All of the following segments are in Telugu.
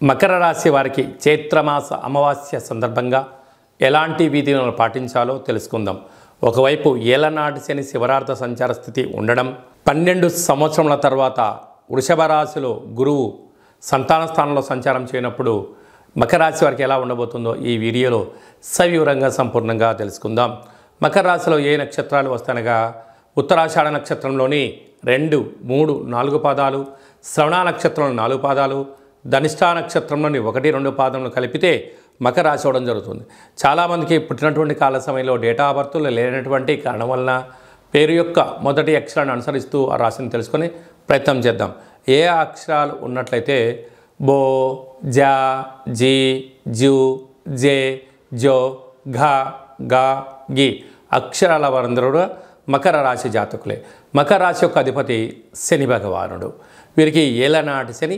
మకర రాశి వారికి చైత్రమాస అమావాస్య సందర్భంగా ఎలాంటి విధులను పాటించాలో తెలుసుకుందాం. ఒకవైపు ఏలనాటి శని శివరార్థ సంచార స్థితి ఉండడం, 12 సంవత్సరముల తర్వాత వృషభ రాశిలో గురువు సంతాన స్థానంలో సంచారం చేయనప్పుడు మకర రాశి వారికి ఎలా ఉండబోతుందో ఈ వీడియోలో సవివరంగా సంపూర్ణంగా తెలుసుకుందాం. మకర రాశిలో ఏ నక్షత్రాలు వస్తాయనగా ఉత్తరాషాఢ నక్షత్రంలోని 2, 3, 4 పాదాలు, శ్రవణ నక్షత్రంలో 4 పాదాలు, ధనిష్ఠా నక్షత్రంలోని 1, 2 పాదములు కలిపితే మకర రాశి అవడం జరుగుతుంది. చాలామందికి పుట్టినటువంటి కాల సమయంలో డేటా ఆఫ్ బర్త్లు లేనటువంటి కారణం వలన పేరు యొక్క మొదటి అక్షరాన్ని అనుసరిస్తూ ఆ రాశిని తెలుసుకొని ప్రయత్నం చేద్దాం. ఏ అక్షరాలు ఉన్నట్లయితే బో, జా, జీ, జూ, జే, జో, ఘ, గా, గి అక్షరాల వారందరూ కూడా మకర రాశి జాతకులే. మకర రాశి యొక్క అధిపతి శని భగవానుడు. వీరికి ఏలనాటి శని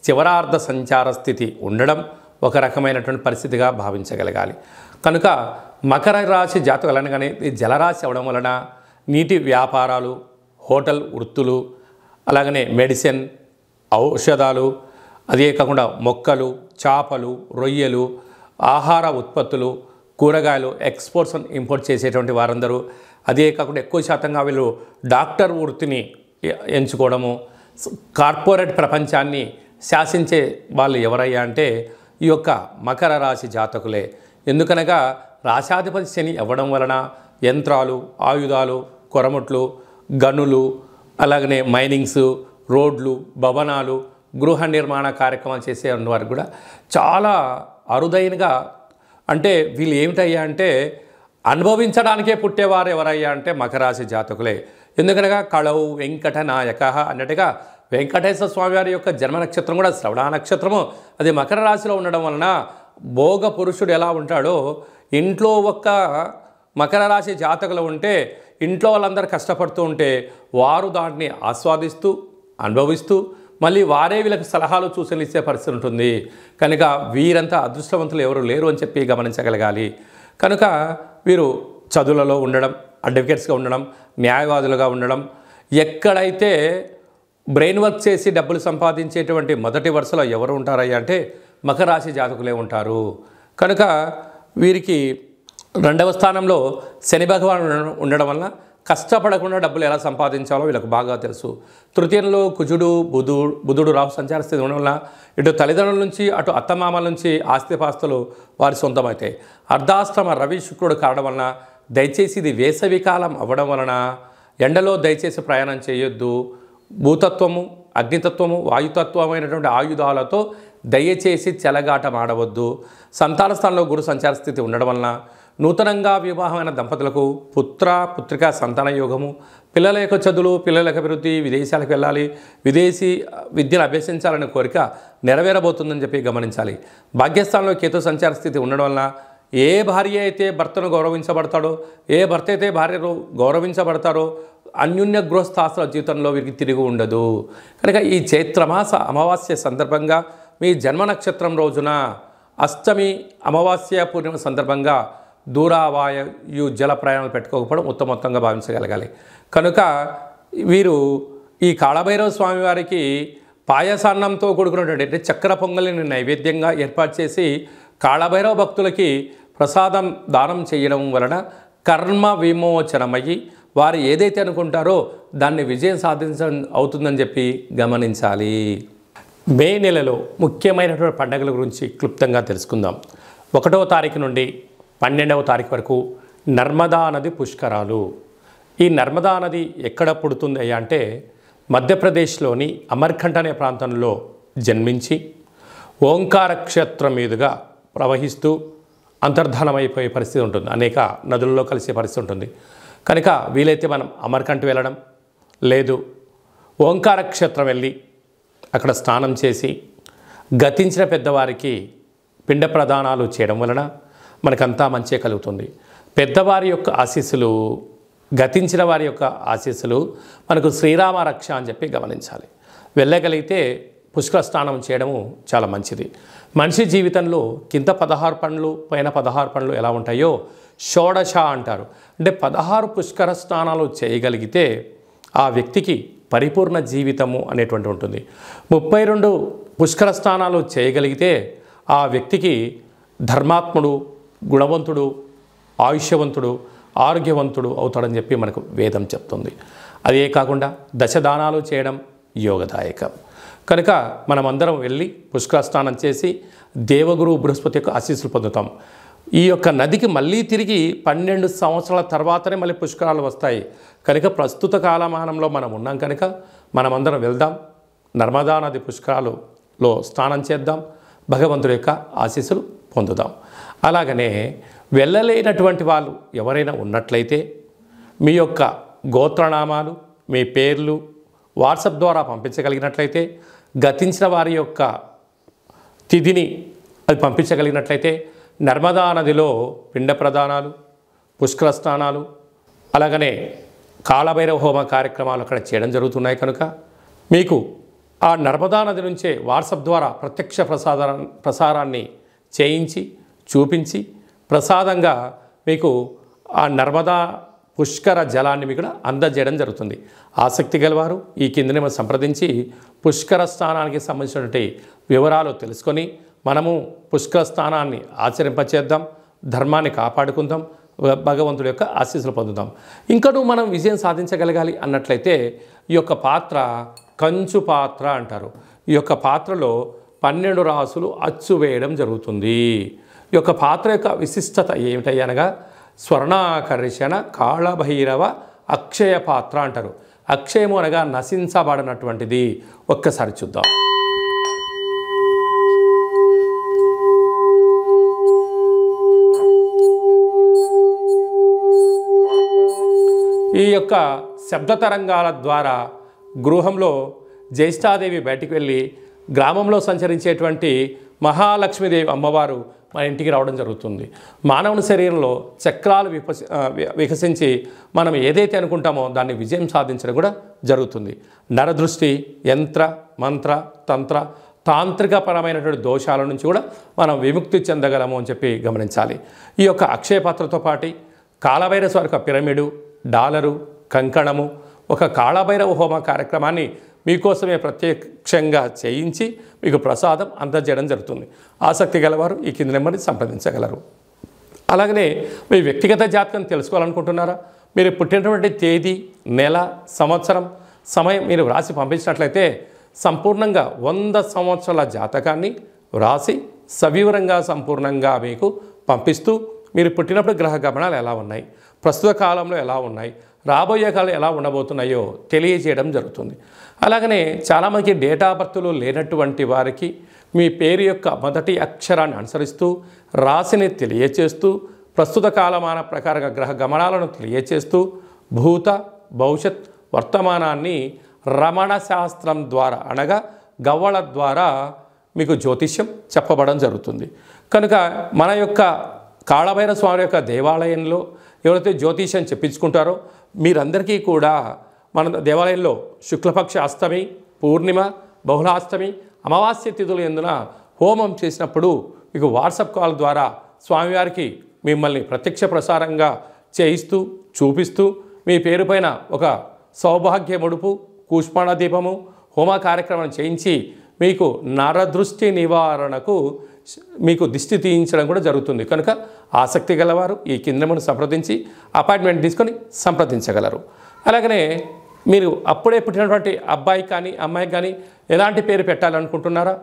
శివరార్థ సంచార స్థితి ఉండడం ఒక రకమైనటువంటి పరిస్థితిగా భావించగలగాలి. కనుక మకర రాశి జాతకులు అనగానే జలరాశి అవడం వలన నీటి వ్యాపారాలు, హోటల్ వృత్తులు, అలాగనే మెడిసిన్, ఔషధాలు, అదే కాకుండా మొక్కలు, చేపలు, రొయ్యలు, ఆహార ఉత్పత్తులు, కూరగాయలు ఎక్స్పోర్ట్స్ అండ్ ఇంపోర్ట్ చేసేటువంటి వారందరూ, అదే కాకుండా ఎక్కువ శాతంగా వీళ్ళు డాక్టర్ వృత్తిని ఎంచుకోవడము, కార్పొరేట్ ప్రపంచాన్ని శాసించే వాళ్ళు ఎవరయ్యా అంటే ఈ యొక్క మకర రాశి జాతకులే. ఎందుకనగా రాశాధిపతి శని అవ్వడం వలన యంత్రాలు, ఆయుధాలు, కొరముట్లు, గనులు, అలాగనే మైనింగ్స్, రోడ్లు, భవనాలు, గృహ నిర్మాణ కార్యక్రమాలు చేసే వారికి కూడా చాలా అరుదైనగా, అంటే వీళ్ళు ఏమిటయ్యా అంటే అనుభవించడానికే పుట్టేవారు ఎవరయ్యా అంటే మకర రాశి జాతకులే. ఎందుకనగా కళవు వెంకట నాయక అన్నట్టుగా వెంకటేశ్వర స్వామి వారి యొక్క జన్మ నక్షత్రం కూడా శ్రవణ నక్షత్రము. అది మకర రాశిలో ఉండడం వలన భోగ పురుషుడు ఎలా ఉంటాడో, ఇంట్లో ఒక్క మకర రాశి జాతకులు ఉంటే ఇంట్లో వాళ్ళందరూ కష్టపడుతూ ఉంటే వారు దాన్ని ఆస్వాదిస్తూ అనుభవిస్తూ మళ్ళీ వారే వీళ్ళకి సలహాలు సూచనలు ఇచ్చే పరిస్థితి ఉంటుంది. కనుక వీరంతా అదృష్టవంతులు ఎవరు లేరు అని చెప్పి గమనించగలగాలి. కనుక వీరు చదువులలో ఉండడం, అడ్వకేట్స్గా ఉండడం, న్యాయవాదులుగా ఉండడం, ఎక్కడైతే బ్రెయిన్ వర్క్ చేసి డబ్బులు సంపాదించేటువంటి మొదటి వరుసలో ఎవరు ఉంటారయ్యా అంటే మకర రాశి జాతకులే ఉంటారు. కనుక వీరికి 2వ స్థానంలో శని భగవానుడు ఉండడం వలన కష్టపడకుండా డబ్బులు ఎలా సంపాదించాలో వీళ్ళకు బాగా తెలుసు. తృతీయంలో కుజుడు, బుధుడు రాహు సంచార స్థితి ఉండడం వల్ల ఇటు తల్లిదండ్రుల నుంచి అటు అత్తమామల నుంచి ఆస్తిపాస్తులు వారి సొంతమవుతాయి. అర్ధాశ్రమ రవి శుక్రుడు కావడం వలన దయచేసి ఇది వేసవికాలం అవ్వడం వలన ఎండలో దయచేసి ప్రయాణం చేయొద్దు. భూతత్వము, అగ్నితత్వము, వాయుతత్వమైనటువంటి ఆయుధాలతో దయచేసి చెలగాటం ఆడవద్దు. సంతాన స్థానంలో గురు సంచార స్థితి ఉండడం వలన నూతనంగా వివాహమైన దంపతులకు పుత్రిక సంతాన యోగము, పిల్లల యొక్క చదువులు, పిల్లల యొక్క అభివృద్ధి, విదేశాలకు వెళ్ళాలి, విదేశీ విద్యను అభ్యసించాలనే కోరిక నెరవేరబోతుందని చెప్పి గమనించాలి. భాగ్యస్థానంలో కేతు సంచార స్థితి ఉండడం వలన ఏ భార్య అయితే భర్తను గౌరవించబడతాడో, ఏ భర్త అయితే భార్యను గౌరవించబడతారో అన్యోన్య గృహస్థాస్త్ర జీవితంలో వీరికి తిరిగి ఉండదు. కనుక ఈ చైత్రమాస అమావాస్య సందర్భంగా మీ జన్మ నక్షత్రం రోజున అష్టమి అమావాస్య పూర్ణిమ సందర్భంగా దూరావాయు జల ప్రయాణాలు పెట్టుకోకపోవడం ఉత్తమోత్తంగా భావించగలగాలి. కనుక వీరు ఈ కాళభైరవ స్వామి వారికి పాయసాన్నంతో కూడుకున్నటువంటి అంటే చక్కెర పొంగలిని నైవేద్యంగా ఏర్పాటు చేసి కాళభైరవ భక్తులకి ప్రసాదం దానం చేయడం వలన కర్మ విమోచనమయ్యి వారు ఏదైతే అనుకుంటారో దాన్ని విజయం సాధించడం అవుతుందని చెప్పి గమనించాలి. మే నెలలో ముఖ్యమైనటువంటి పండుగల గురించి క్లుప్తంగా తెలుసుకుందాం. 1వ తారీఖు నుండి 12వ తారీఖు వరకు నర్మదా నది పుష్కరాలు. ఈ నర్మదా నది ఎక్కడ పుడుతుంది అంటే మధ్యప్రదేశ్లోని అమర్కంఠ్ అనే ప్రాంతంలో జన్మించి ఓంకార క్షేత్రం మీదుగా ప్రవహిస్తూ అంతర్ధానమైపోయే పరిస్థితి ఉంటుంది. అనేక నదులలో కలిసే పరిస్థితి ఉంటుంది. కనుక వీలైతే మనం అమర్కంఠ్ వెళ్ళడం, లేదు ఓంకార క్షేత్రం వెళ్ళి అక్కడ స్నానం చేసి గతించిన పెద్దవారికి పిండ ప్రదానాలు చేయడం వలన మనకంతా మంచి కలుగుతుంది. పెద్దవారి యొక్క ఆశీస్సులు, గతించిన వారి యొక్క ఆశీస్సులు మనకు శ్రీరామ రక్ష అని చెప్పి గమనించాలి. వెళ్ళగలిగితే పుష్కర స్నానం చేయడము చాలా మంచిది. మనిషి జీవితంలో కింద 16 పండ్లు పైన 16 పండ్లు ఎలా ఉంటాయో షోడశ అంటారు. అంటే 16 పుష్కర స్నానాలు చేయగలిగితే ఆ వ్యక్తికి పరిపూర్ణ జీవితము అనేటువంటి ఉంటుంది. 32 పుష్కర స్నానాలు చేయగలిగితే ఆ వ్యక్తికి ధర్మాత్ముడు, గుణవంతుడు, ఆయుష్యవంతుడు, ఆరోగ్యవంతుడు అవుతాడని చెప్పి మనకు వేదం చెప్తుంది. అదే కాకుండా దశదానాలు చేయడం యోగదాయకం. కనుక మనమందరం వెళ్ళి పుష్కర స్నానం చేసి దేవగురు బృహస్పతి యొక్క ఆశీస్సులు పొందుతాం. ఈ యొక్క నదికి మళ్ళీ తిరిగి 12 సంవత్సరాల తర్వాతనే మళ్ళీ పుష్కరాలు వస్తాయి. కనుక ప్రస్తుత కాలమానంలో మనం ఉన్నాం కనుక మనమందరం వెళ్దాం, నర్మదా నది పుష్కరాలలో స్నానం చేద్దాం, భగవంతుడి యొక్క ఆశీస్సులు పొందుదాం. అలాగనే వెళ్ళలేనటువంటి వాళ్ళు ఎవరైనా ఉన్నట్లయితే మీ యొక్క గోత్రనామాలు, మీ పేర్లు వాట్సాప్ ద్వారా పంపించగలిగినట్లయితే, గతించిన వారి యొక్క తిథిని అది పంపించగలిగినట్లయితే నర్మదా నదిలో పిండ ప్రదానాలు, పుష్కర స్నానాలు, అలాగనే కాళభైరవ హోమ కార్యక్రమాలు అక్కడ చేయడం జరుగుతున్నాయి. కనుక మీకు ఆ నర్మదా నది నుంచే వాట్సాప్ ద్వారా ప్రత్యక్ష ప్రసారాన్ని చేయించి చూపించి ప్రసాదంగా మీకు ఆ నర్మదా పుష్కర జలాన్ని మీకు అందజేయడం జరుగుతుంది. ఆసక్తి గలవారు ఈ కిందనే మనం సంప్రదించి పుష్కర స్నానానికి సంబంధించినటువంటి వివరాలు తెలుసుకొని మనము పుష్కర స్నానాన్ని ఆచరింపచేద్దాం, ధర్మాన్ని కాపాడుకుందాం, భగవంతుడి యొక్క ఆశీస్సులు పొందుదాం. ఇంకనూ మనం విజయం సాధించగలగాలి అన్నట్లయితే ఈ యొక్క పాత్ర కంచు పాత్ర అంటారు. ఈ యొక్క పాత్రలో 12 రాసులు అచ్చు వేయడం జరుగుతుంది. ఈ యొక్క పాత్ర యొక్క విశిష్టత ఏమిటనగా స్వర్ణాకర్షణ కాళభైరవ అక్షయ పాత్ర అంటారు. అక్షయము అనగా నశించబడినటువంటిది. ఒక్కసారి చూద్దాం. ఈ యొక్క శబ్ద తరంగాల ద్వారా గృహంలో జ్యేష్ఠాదేవి బయటికి వెళ్ళి గ్రామంలో సంచరించేటువంటి మహాలక్ష్మీదేవి అమ్మవారు మన ఇంటికి రావడం జరుగుతుంది. మానవుని శరీరంలో చక్రాలు వికసించి మనం ఏదైతే అనుకుంటామో దాన్ని విజయం సాధించడం కూడా జరుగుతుంది. నరదృష్టి, యంత్ర, మంత్ర, తంత్ర, తాంత్రికపరమైనటువంటి దోషాల నుంచి కూడా మనం విముక్తి చెందగలము అని చెప్పి గమనించాలి. ఈ యొక్క అక్షయ పాత్రతో పాటు కాళభైరవ యొక్క పిరమిడు, డాలరు, కంకణము, ఒక కాళభైరవ హోమ కార్యక్రమాన్ని మీకోసమే ప్రత్యక్షంగా చేయించి మీకు ప్రసాదం అందజేయడం జరుగుతుంది. ఆసక్తి గలవారు ఈ కింది నెంబర్ని సంప్రదించగలరు. అలాగనే మీ వ్యక్తిగత జాతకం తెలుసుకోవాలనుకుంటున్నారా? మీరు పుట్టినటువంటి తేదీ, నెల, సంవత్సరం, సమయం మీరు వ్రాసి పంపించినట్లయితే సంపూర్ణంగా 100 సంవత్సరాల జాతకాన్ని వ్రాసి సవివరంగా సంపూర్ణంగా మీకు పంపిస్తూ మీరు పుట్టినప్పుడు గ్రహ గమనాలు ఎలా ఉన్నాయి, ప్రస్తుత కాలంలో ఎలా ఉన్నాయి, రాబోయే కాలం ఎలా ఉండబోతున్నాయో తెలియజేయడం జరుగుతుంది. అలాగనే చాలామందికి డేట్ ఆఫ్ బర్త్లు లేనటువంటి వారికి మీ పేరు యొక్క మొదటి అక్షరాన్ని అనుసరిస్తూ రాశిని తెలియచేస్తూ ప్రస్తుత కాలమాన ప్రకారంగా గ్రహ గమనాలను తెలియచేస్తూ భూత, భవిష్యత్, వర్తమానాన్ని రమణ శాస్త్రం ద్వారా అనగా గవ్వళ ద్వారా మీకు జ్యోతిష్యం చెప్పబడడం జరుగుతుంది. కనుక మన యొక్క కాళభైరవ స్వామి యొక్క దేవాలయంలో ఎవరైతే జ్యోతిష్యం చెప్పించుకుంటారో మీరందరికీ కూడా మన దేవాలయంలో శుక్లపక్ష అష్టమి, పూర్ణిమ, బహుళాష్టమి, అమావాస్య తిథులు ఎందున హోమం చేసినప్పుడు మీకు వాట్సాప్ కాల్ ద్వారా స్వామివారికి మిమ్మల్ని ప్రత్యక్ష ప్రసారంగా చేయిస్తూ చూపిస్తూ మీ పేరు పైన ఒక సౌభాగ్య ముడుపు, కూష్మాణ దీపము, హోమ కార్యక్రమం చేయించి మీకు నరదృష్టి నివారణకు మీకు దిష్టి తీయించడం కూడా జరుగుతుంది. కనుక ఆసక్తి గలవారు ఈ కిందను సంప్రదించి అపాయింట్మెంట్ తీసుకొని సంప్రదించగలరు. అలాగనే మీరు అప్పుడే పుట్టినటువంటి అబ్బాయి కానీ అమ్మాయి కానీ ఎలాంటి పేరు పెట్టాలనుకుంటున్నారా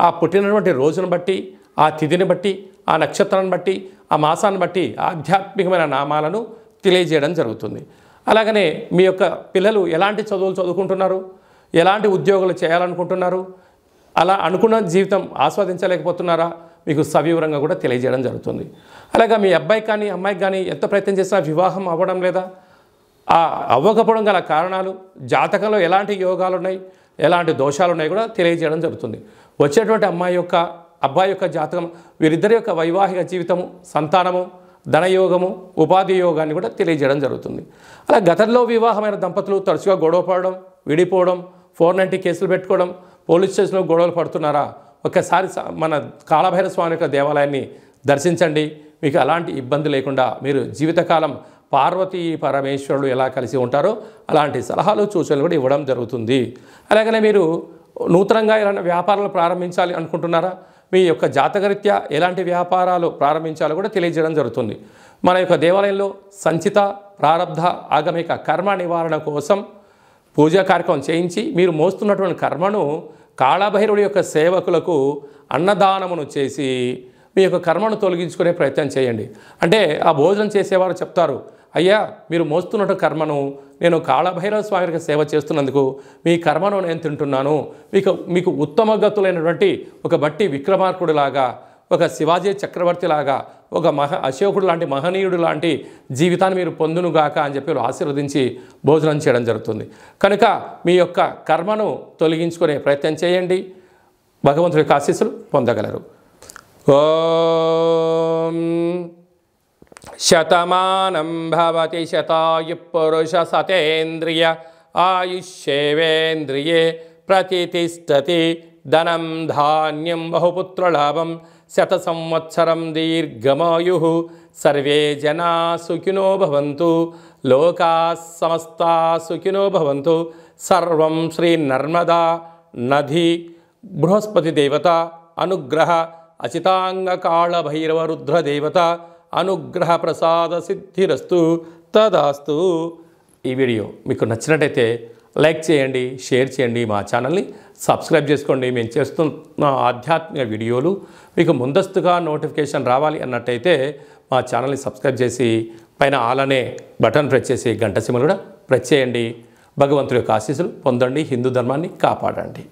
ఆ పుట్టినటువంటి రోజును బట్టి, ఆ తిథిని బట్టి, ఆ నక్షత్రాన్ని బట్టి, ఆ మాసాన్ని బట్టి ఆధ్యాత్మికమైన నామాలను తెలియజేయడం జరుగుతుంది. అలాగనే మీ యొక్క పిల్లలు ఎలాంటి చదువులు చదువుకుంటున్నారు, ఎలాంటి ఉద్యోగాలు చేయాలనుకుంటున్నారు, అలా అనుకున్న జీవితం ఆస్వాదించలేకపోతున్నారా మీకు సవివరంగా కూడా తెలియజేయడం జరుగుతుంది. అలాగే మీ అబ్బాయి కానీ అమ్మాయికి కానీ ఎంత ప్రయత్నం చేసినా వివాహం అవ్వడం లేదా, ఆ అవ్వకపోవడం గల కారణాలు, జాతకంలో ఎలాంటి యోగాలు ఉన్నాయి, ఎలాంటి దోషాలు ఉన్నాయి కూడా తెలియజేయడం జరుగుతుంది. వచ్చేటువంటి అమ్మాయి యొక్క అబ్బాయి యొక్క జాతకం వీరిద్దరి యొక్క వైవాహిక జీవితము, సంతానము, ధనయోగము, ఉపాధి యోగాన్ని కూడా తెలియజేయడం జరుగుతుంది. అలా గతంలో వివాహమైన దంపతులు తరచుగా గొడవ పడడం, విడిపోవడం, 490 కేసులు పెట్టుకోవడం, పోలీస్ స్టేషన్లో గొడవలు పడుతున్నారా ఒక్కసారి మన కాళభైరవ స్వామి యొక్క దేవాలయాన్ని దర్శించండి. మీకు అలాంటి ఇబ్బంది లేకుండా మీరు జీవితకాలం పార్వతీ పరమేశ్వరుడు ఎలా కలిసి ఉంటారో అలాంటి సలహాలు సూచనలు కూడా ఇవ్వడం జరుగుతుంది. అలాగనే మీరు నూతనంగా ఎలాంటి వ్యాపారాలు ప్రారంభించాలి అనుకుంటున్నారా? మీ యొక్క జాతకరీత్యా ఎలాంటి వ్యాపారాలు ప్రారంభించాలో కూడా తెలియజేయడం జరుగుతుంది. మన యొక్క దేవాలయంలో సంచిత ప్రారబ్ధ ఆగమిక కర్మ నివారణ కోసం పూజా కార్యక్రమం చేయించి మీరు మోస్తున్నటువంటి కర్మను కాళభైరవుడి యొక్క సేవకులకు అన్నదానమును చేసి మీ యొక్క కర్మను తొలగించుకునే ప్రయత్నం చేయండి. అంటే ఆ భోజనం చేసేవారు చెప్తారు, అయ్యా మీరు మోస్తున్నట్టు కర్మను నేను కాళభైరవ స్వామికి సేవ చేస్తున్నందుకు మీ కర్మను నేను తింటున్నాను, మీకు ఉత్తమ గతులైనటువంటి ఒక బట్టి విక్రమార్కుడిలాగా, ఒక శివాజీ చక్రవర్తి లాగా, ఒక అశోకుడు లాంటి మహనీయుడు లాంటి జీవితాన్ని మీరు పొందునుగాక అని చెప్పి ఆశీర్వదించి భోజనం చేయడం జరుగుతుంది. కనుక మీ యొక్క కర్మను తొలగించుకునే ప్రయత్నం చేయండి, భగవంతుడి యొక్క ఆశీస్సులు పొందగలరు. ఓం శతమానం భవతి శతాయు పురుష సతేంద్రియ ఆయుష్యేవేంద్రియే ప్రతిష్టతి ధనం ధాన్యం బహుపుత్రలాభం శత సంవత్సరం దీర్ఘమాయు సర్వే జనా సుఖినో భవంతు లోకా సమస్తా సుఖినో భవంతు. సర్వం శ్రీ నర్మదా నది బృహస్పతి దేవత అనుగ్రహ అచితాంగ కాళభైరవ రుద్ర దేవత అనుగ్రహ ప్రసాద సిద్ధిరస్తు తదాస్తు. ఈ వీడియో మీకు నచ్చినట్టయితే లైక్ చేయండి, షేర్ చేయండి, మా ఛానల్ని సబ్స్క్రైబ్ చేసుకోండి. మేము చేస్తున్న ఆధ్యాత్మిక వీడియోలు మీకు ముందస్తుగా నోటిఫికేషన్ రావాలి అన్నట్టయితే మా ఛానల్ని సబ్స్క్రైబ్ చేసి పైన ఆల్ అనే బటన్ ప్రెస్ చేసి గంట సింబల్ కూడా ప్రెస్ చేయండి. భగవంతుడి యొక్క ఆశీస్సులు పొందండి, హిందూ ధర్మాన్ని కాపాడండి.